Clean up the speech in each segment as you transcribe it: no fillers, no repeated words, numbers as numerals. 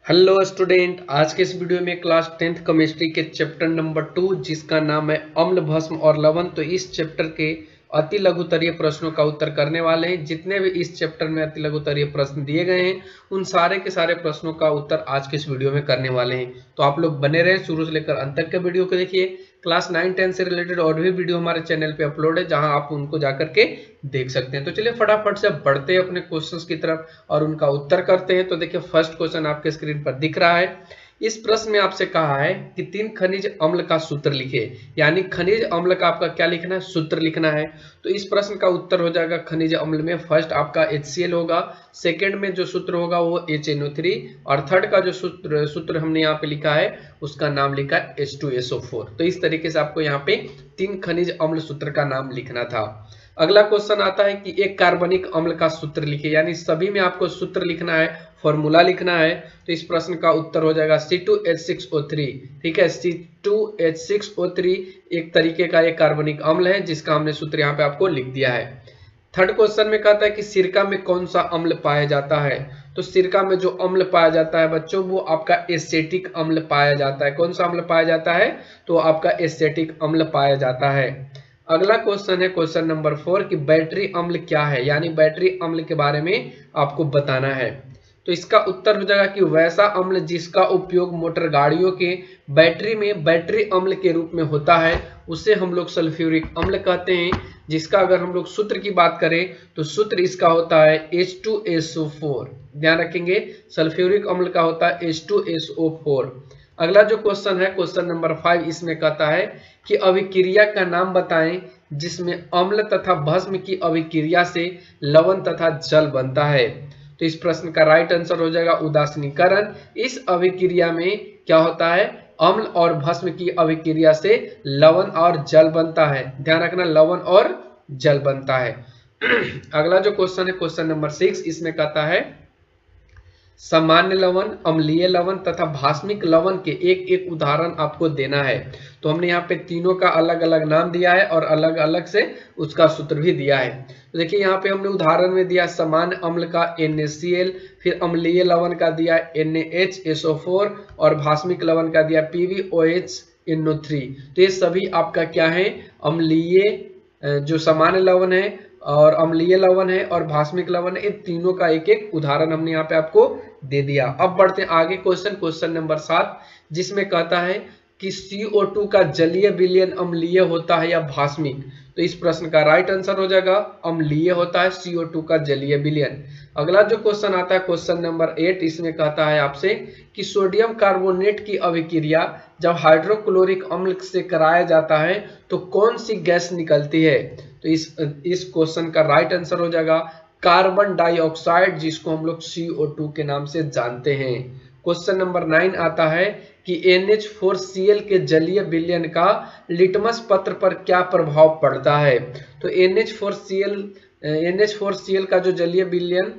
Hello student, आज के इस वीडियो में क्लास 10th केमिस्ट्री के चैप्टर नंबर 2 जिसका नाम है अम्ल भस्म और लवण। तो इस चैप्टर के अति लघुतरीय प्रश्नों का उत्तर करने वाले हैं। जितने भी इस चैप्टर में अति लघुतरीय प्रश्न दिए गए हैं उन सारे के सारे प्रश्नों का उत्तर आज के इस वीडियो में करने वाले हैं। तो आप लोग बने रहें, शुरू से लेकर अंत तक के वीडियो को देखिए। क्लास 9-10 से रिलेटेड और भी वीडियो हमारे चैनल पे अपलोड है जहां आप उनको जाकर के देख सकते हैं। तो चलिए फटाफट से बढ़ते हैं अपने क्वेश्चंस की तरफ और उनका उत्तर करते हैं। तो देखिए फर्स्ट क्वेश्चन आपके स्क्रीन पर दिख रहा है। इस प्रश्न में आपसे कहा है कि 3 खनिज अम्ल का सूत्र लिखे, यानी खनिज अम्ल का आपका क्या लिखना है, सूत्र लिखना है। तो इस प्रश्न का उत्तर हो जाएगा खनिज अम्ल में फर्स्ट आपका HCl होगा, सेकंड में जो सूत्र होगा वो HNO3 और थर्ड का जो सूत्र हमने यहाँ पे लिखा है उसका नाम लिखा है H2SO4। तो इस तरीके से आपको यहाँ पे 3 खनिज अम्ल सूत्र का नाम लिखना था। अगला क्वेश्चन आता है कि एक कार्बनिक अम्ल का सूत्र लिखे, यानी सभी में आपको सूत्र लिखना है, फॉर्मूला लिखना है। तो इस प्रश्न का उत्तर हो जाएगा C2H6O3। ठीक है, C2H6O3 एक तरीके का एक कार्बनिक अम्ल है जिसका हमने सूत्र यहाँ पे आपको लिख दिया है। थर्ड क्वेश्चन में कहता है कि सिरका में कौन सा अम्ल पाया जाता है। तो सिरका में जो अम्ल पाया जाता है बच्चों वो आपका एसिटिक अम्ल पाया जाता है। कौन सा अम्ल पाया जाता है, तो आपका एसिटिक अम्ल पाया जाता है। अगला क्वेश्चन है क्वेश्चन नंबर 4 कि बैटरी अम्ल क्या है, यानी बैटरी अम्ल के बारे में आपको बताना है। तो इसका उत्तर हो जाएगा कि वैसा अम्ल जिसका उपयोग मोटर गाड़ियों के बैटरी में बैटरी अम्ल के रूप में होता है उसे हम लोग सल्फ्यूरिक अम्ल कहते हैं। जिसका अगर हम लोग सूत्र की बात करें तो सूत्र इसका होता है H2SO4। ध्यान रखेंगे, सल्फ्यूरिक अम्ल का होता है H2SO4। अगला जो क्वेश्चन है क्वेश्चन नंबर 5, इसमें कहता है कि अभिक्रिया का नाम बताएं जिसमें अम्ल तथा भस्म की अभिक्रिया से लवण तथा जल बनता है। तो इस प्रश्न का राइट आंसर हो जाएगा उदासीनीकरण। इस अभिक्रिया में क्या होता है, अम्ल और भस्म की अभिक्रिया से लवण और जल बनता है। ध्यान रखना, लवण और जल बनता है। अगला जो क्वेश्चन है क्वेश्चन नंबर 6, इसमें कहता है सामान्य लवण, अम्लीय लवण तथा भास्मिक लवण के एक एक उदाहरण आपको देना है। तो हमने यहाँ पे तीनों का अलग अलग नाम दिया है और अलग अलग से उसका सूत्र भी दिया है। तो देखिए यहाँ पे हमने उदाहरण में दिया सामान्य अम्ल का NaCl, फिर अम्लीय लवण का दिया NaHSO4 और भास्मिक लवण का दिया PbOH तो ये सभी आपका क्या है, अम्लीय जो सामान्य लवण है और अम्लीय लवण है और भास्मिक लवण है। इन तीनों का एक एक उदाहरण हमने यहाँ पे आपको दे दिया। अब बढ़ते हैं आगे क्वेश्चन नंबर 7, जिसमें कहता है कि CO2 का जलीय विलयन अम्लीय होता है या भास्मिक। तो इस प्रश्न का राइट आंसर हो जाएगा अम्लीय होता है CO2 का जलीय विलयन। अगला जो क्वेश्चन आता है क्वेश्चन नंबर 8, इसमें कहता है आपसे कि सोडियम कार्बोनेट की अभिक्रिया जब हाइड्रोक्लोरिक अम्ल से कराया जाता है तो कौन सी गैस निकलती है। तो इस क्वेश्चन का राइट आंसर हो जाएगा कार्बन डाइऑक्साइड, जिसको हम लोग CO2 के नाम से जानते हैं। क्वेश्चन नंबर 9 आता है कि NH4Cl के जलीय विलयन का लिटमस पत्र पर क्या प्रभाव पड़ता है। तो NH4Cl का जो जलीय विलयन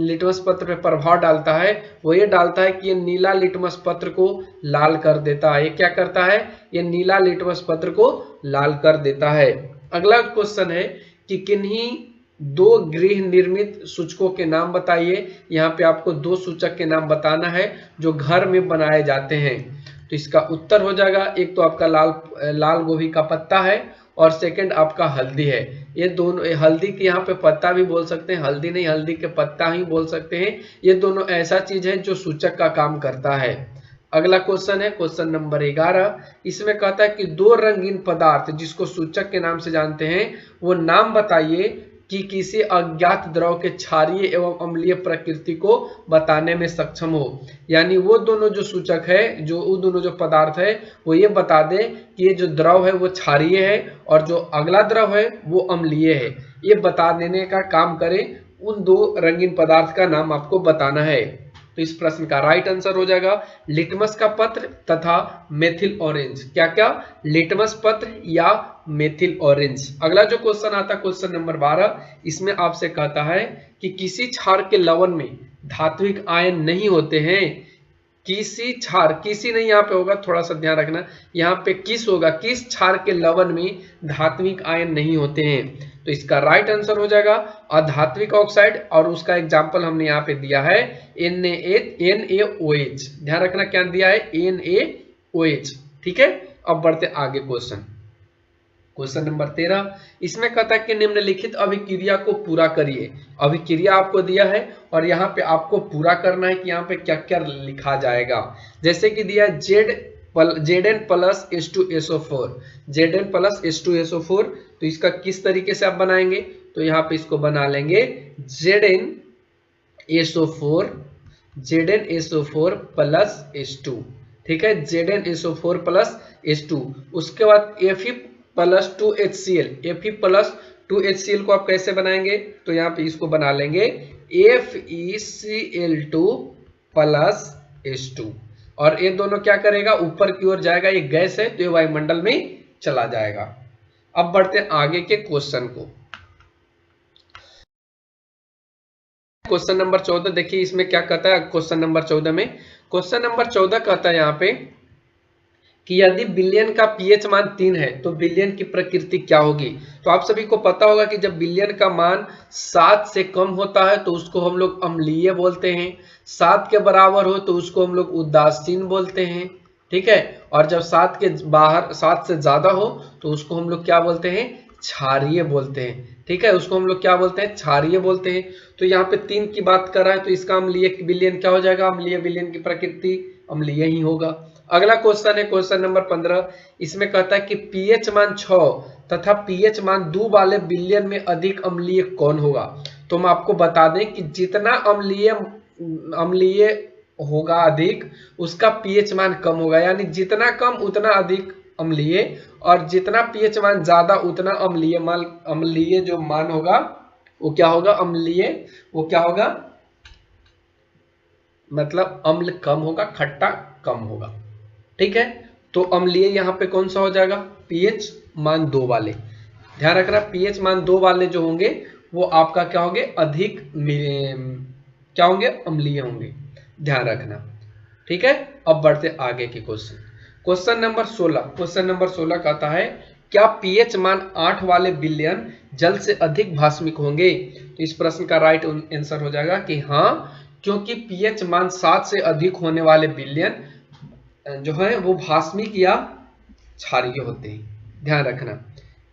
लिटमस पत्र पर प्रभाव डालता है वो ये डालता है कि ये नीला लिटमस पत्र को लाल कर देता है। ये क्या करता है, ये नीला लिटमस पत्र को लाल कर देता है। अगला क्वेश्चन है कि किन्हीं 2 गृह निर्मित सूचकों के नाम बताइए। यहाँ पे आपको 2 सूचक के नाम बताना है जो घर में बनाए जाते हैं। तो इसका उत्तर हो जाएगा, एक तो आपका लाल गोभी का पत्ता है और सेकंड आपका हल्दी है। ये दोनों, हल्दी के यहाँ पे पत्ता भी बोल सकते हैं, हल्दी नहीं हल्दी के पत्ता ही बोल सकते हैं। ये दोनों ऐसा चीज है जो सूचक का काम करता है। अगला क्वेश्चन है क्वेश्चन नंबर 11, इसमें कहता है कि 2 रंगीन पदार्थ जिसको सूचक के नाम से जानते हैं वो नाम बताइए कि किसी अज्ञात द्रव के क्षारीय एवं अम्लीय प्रकृति को बताने में सक्षम हो। यानी वो दोनों जो सूचक है, जो वो दोनों जो पदार्थ है वो ये बता दे कि ये जो द्रव है वो क्षारीय है और जो अगला द्रव है वो अम्लीय है। ये बता देने का काम करे, उन 2 रंगीन पदार्थ का नाम आपको बताना है। तो इस प्रश्न का राइट आंसर हो जाएगा लिटमस का पत्र तथा मेथिल ऑरेंज। क्या क्या, लिटमस पत्र या मेथिल ऑरेंज। अगला जो क्वेश्चन आता है क्वेश्चन नंबर 12, इसमें आपसे कहता है कि किसी क्षार के लवण में धात्विक आयन नहीं होते हैं। किसी क्षार, किसी नहीं यहाँ पे होगा, थोड़ा सा ध्यान रखना, यहाँ पे किस होगा, किस क्षार के लवण में धात्विक आयन नहीं होते हैं। तो इसका राइट आंसर हो जाएगा अधात्विक ऑक्साइड, और उसका एग्जाम्पल हमने यहाँ पे दिया है NaOH। ध्यान रखना क्या दिया है, NaOH। ठीक है, अब बढ़ते आगे क्वेश्चन नंबर 13। इसमें कहता है कि निम्नलिखित अभिक्रिया को पूरा करिए। अभिक्रिया आपको दिया है और यहाँ पे आपको पूरा करना है कि यहाँ पे क्या क्या लिखा जाएगा। जैसे कि दिया है Zn plus H2SO4, Zn plus H2SO4। तो इसका किस तरीके से आप बनाएंगे, तो यहाँ पे इसको बना लेंगे ZnSO4 प्लस H2। ठीक है, ZnSO4 प्लस H2। उसके बाद Fe plus 2HCl, Fe plus 2HCl को आप कैसे बनाएंगे, तो यहाँ पे इसको बना लेंगे FeCl2 प्लस H2, और ये दोनों क्या करेगा, ऊपर की ओर जाएगा, ये गैस है तो ये वायुमंडल में चला जाएगा। अब बढ़ते हैं आगे के क्वेश्चन को। क्वेश्चन नंबर 14 देखिए इसमें क्या कहता है। क्वेश्चन नंबर 14 कहता है यहाँ पे कि यदि विलयन का पीएच मान 3 है तो विलयन की प्रकृति क्या होगी। तो आप सभी को पता होगा कि जब विलयन का मान 7 से कम होता है तो उसको हम लोग अम्लीय बोलते हैं, 7 के बराबर हो तो उसको हम लोग उदासीन बोलते हैं। ठीक है, और जब 7 के बाहर 7 से ज्यादा हो तो उसको हम लोग क्या बोलते हैं, क्षारीय बोलते हैं। ठीक है, उसको हम लोग क्या बोलते हैं, क्षारीय बोलते हैं। तो यहाँ पे 3 की बात कर रहा है तो इसका अम्लीय विलयन क्या हो जाएगा, अम्लीय विलयन की प्रकृति अम्लीय ही होगा। अगला क्वेश्चन है क्वेश्चन नंबर 15। इसमें कहता है कि पीएच मान 6 तथा पीएच मान 2 वाले विलयन में अधिक अम्लीय कौन होगा। तो हम आपको बता दें कि जितना अम्लीय होगा अधिक, उसका पीएच मान कम होगा, यानी जितना कम उतना अधिक अम्लीय, और जितना पीएच मान ज्यादा उतना अम्लीय जो मान होगा वो क्या होगा, अम्लीय वो क्या होगा, मतलब अम्ल कम होगा, खट्टा कम होगा। ठीक है, तो अम्लीय यहाँ पे कौन सा हो जाएगा, पीएच मान 2 वाले। ध्यान रखना पीएच मान 2 वाले जो होंगे वो आपका क्या होंगे, अधिक क्या होंगे, अम्लीय होंगे। ध्यान रखना। ठीक है, अब बढ़ते आगे के क्वेश्चन नंबर 16 कहता है क्या पीएच मान 8 वाले विलयन जल से अधिक भास्मिक होंगे। तो इस प्रश्न का राइट आंसर हो जाएगा कि हाँ, क्योंकि पीएच मान 7 से अधिक होने वाले विलयन जो है वो भास्मिक या क्षारीय होते हैं। ध्यान रखना,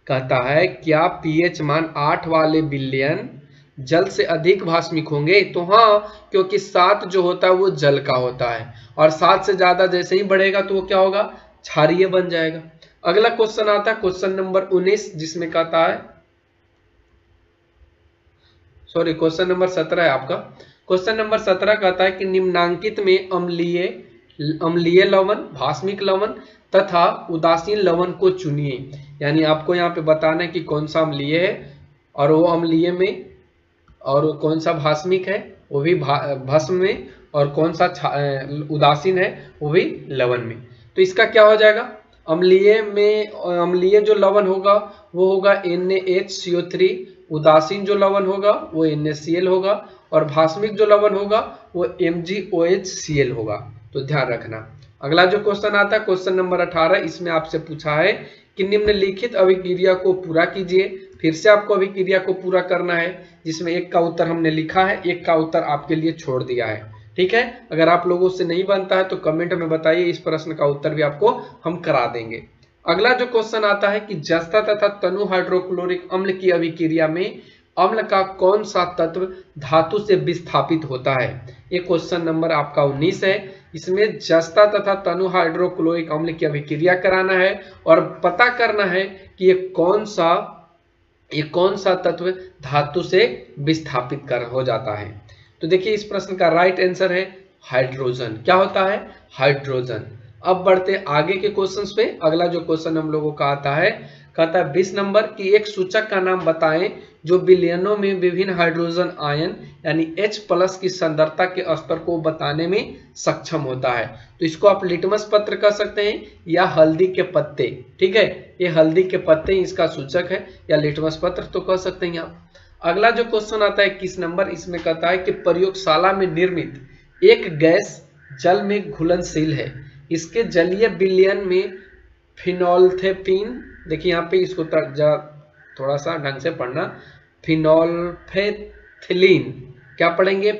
कहता है क्या पीएच मान 8 वाले विलयन जल से अधिक भास्मिक होंगे। तो हाँ, क्योंकि 7 जो होता है वो जल का होता है, और 7 से ज्यादा जैसे ही बढ़ेगा तो वो क्या होगा, क्षारीय बन जाएगा। अगला क्वेश्चन आता है क्वेश्चन नंबर 19, जिसमें कहता है क्वेश्चन नंबर 17 है आपका। क्वेश्चन नंबर 17 कहता है कि निम्नांकित में अम्लीय लवण, भास्मिक लवण तथा उदासीन लवण को चुनिए। यानी आपको यहाँ पे बताना है कि कौन सा अम्लीय है और वो अम्लीय में, और कौन सा भास्मिक है वो भी भस्म में, और कौन सा उदासीन है वो भी लवण में। तो इसका क्या हो जाएगा, अम्लीय में अम्लीय जो लवण होगा वो होगा NaHCO3, उदासीन जो लवण होगा वो NaCl होगा, और भास्मिक जो लवण होगा वो MgOHCl होगा। तो ध्यान रखना। अगला जो क्वेश्चन आता है क्वेश्चन नंबर 18, इसमें आपसे पूछा है कि निम्नलिखित अभिक्रिया को पूरा कीजिए। फिर से आपको अभिक्रिया को पूरा करना है, जिसमें एक का उत्तर हमने लिखा है, एक का उत्तर आपके लिए छोड़ दिया है। ठीक है, अगर आप लोगों से नहीं बनता है तो कमेंट में बताइए, इस प्रश्न का उत्तर भी आपको हम करा देंगे। अगला जो क्वेश्चन आता है कि जस्ता तथा तनु हाइड्रोक्लोरिक अम्ल की अभिक्रिया में अम्ल का कौन सा तत्व धातु से विस्थापित होता है। ये क्वेश्चन नंबर आपका 19 है। इसमें जस्ता तथा तनु हाइड्रोक्लोरिक अम्ल की अभिक्रिया कराना है और पता करना है कि ये कौन सा तत्व धातु से विस्थापित हो जाता है। तो देखिए इस प्रश्न का राइट आंसर है हाइड्रोजन। क्या होता है, हाइड्रोजन। अब बढ़ते आगे के क्वेश्चंस पे। अगला जो क्वेश्चन हम लोगों का आता है, कहता है 20 नंबर की एक सूचक का नाम बताएं जो विलयनों में विभिन्न हाइड्रोजन आयन यानी H+ की सांद्रता के स्तर को बताने में सक्षम होता है। तो इसको आप लिटमस पत्र कह सकते हैं या हल्दी के पत्ते। ठीक है, ये हल्दी के पत्ते इसका सूचक है, या लिटमस पत्र तो कह सकते हैं आप। अगला जो क्वेश्चन आता है 21 नंबर, इसमें कहता है कि प्रयोगशाला में निर्मित एक गैस जल में घुलनशील है, इसके जलीय विलयन में फिनोल्फेनिन, देखिए यहाँ पे इसको थोड़ा सा ढंग से पढ़ना। फिनोल्फेथिलीन, क्या पढ़ेंगे?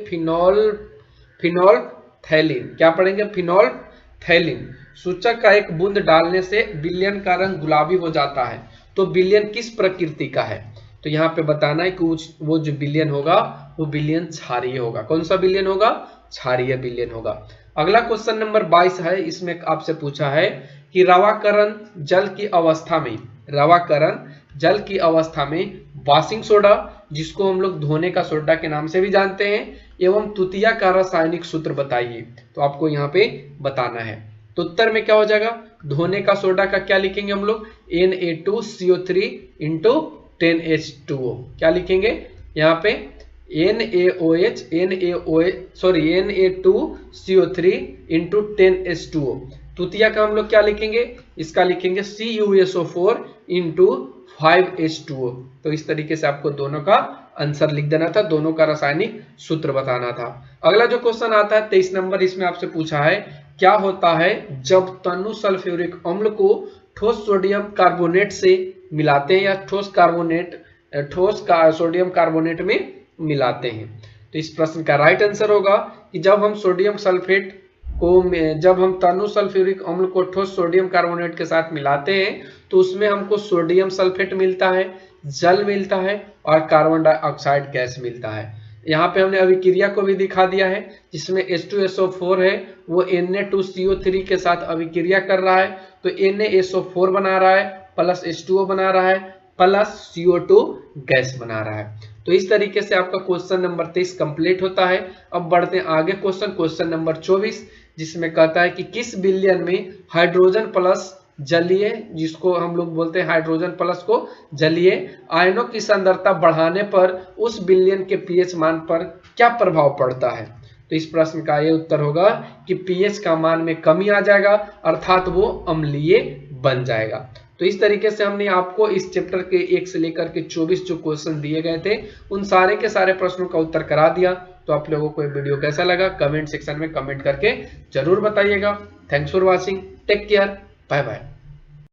फिनोल्फेथिलीन, क्या पढ़ेंगे? फिनोल्फेथिलीन। सूचक का एक बूंद डालने से विलयन का रंग गुलाबी हो जाता है, तो विलयन किस प्रकृति का है? तो यहाँ पे बताना है कि वो जो विलयन होगा वो विलयन क्षारीय होगा। कौन सा विलयन होगा? क्षारीय विलयन होगा। अगला क्वेश्चन नंबर 22 है, इसमें आपसे पूछा है कि रवाकरण जल की अवस्था में, रवाकरण जल की अवस्था में वॉशिंग सोडा, जिसको हम लोग धोने का सोडा के नाम से भी जानते हैं, एवं तुतिया का रासायनिक सूत्र बताइए। तो आपको यहाँ पे बताना है। तो उत्तर में क्या हो जाएगा? धोने का सोडा का क्या लिखेंगे हम लोग? Na2CO3 into 10H2O। क्या लिखेंगे यहाँ पे? Na2CO3 into 10H2O। तुतिया का हम लोग क्या लिखेंगे? इसका लिखेंगे CuSO4 इंटू 5H2O। तो इस तरीके से आपको दोनों का आंसर लिख देना था, दोनों का रासायनिक सूत्र बताना था। अगला जो क्वेश्चन आता है 23 नंबर, इसमें आपसे पूछा है क्या होता है जब तनु सल्फ्यूरिक अम्ल को ठोस सोडियम कार्बोनेट से मिलाते हैं या ठोस सोडियम कार्बोनेट में मिलाते हैं? तो इस प्रश्न का राइट आंसर होगा कि जब हम तनु सल्फ्यूरिक अम्ल को ठोस सोडियम कार्बोनेट के साथ मिलाते हैं तो उसमें हमको सोडियम सल्फेट मिलता है, जल मिलता है और कार्बन डाइऑक्साइड गैस मिलता है। यहाँ पे हमने अभिक्रिया को भी दिखा दिया है, जिसमें H2SO4 है वो Na2CO3 के साथ अभिक्रिया कर रहा है, तो NaSO4 बना रहा है प्लस H2O बना रहा है प्लस CO2 गैस बना रहा है। तो इस तरीके से आपका क्वेश्चन नंबर 23 कंप्लीट होता है। अब बढ़ते हैं आगे क्वेश्चन नंबर 24, जिसमें कहता है कि किस विलयन में हाइड्रोजन प्लस जलीय, जिसको हम लोग बोलते हैं हाइड्रोजन प्लस को जलीय आयनों की सांद्रता बढ़ाने पर उस विलयन के पीएच मान पर क्या प्रभाव पड़ता है? तो इस प्रश्न का ये उत्तर होगा कि पीएच का मान में कमी आ जाएगा, अर्थात वो अम्लीय बन जाएगा। तो इस तरीके से हमने आपको इस चैप्टर के 1 से लेकर के 24 जो क्वेश्चन दिए गए थे उन सारे के सारे प्रश्नों का उत्तर करा दिया। तो आप लोगों को ये वीडियो कैसा लगा कमेंट सेक्शन में कमेंट करके जरूर बताइएगा। Thanks for watching, take care, bye bye.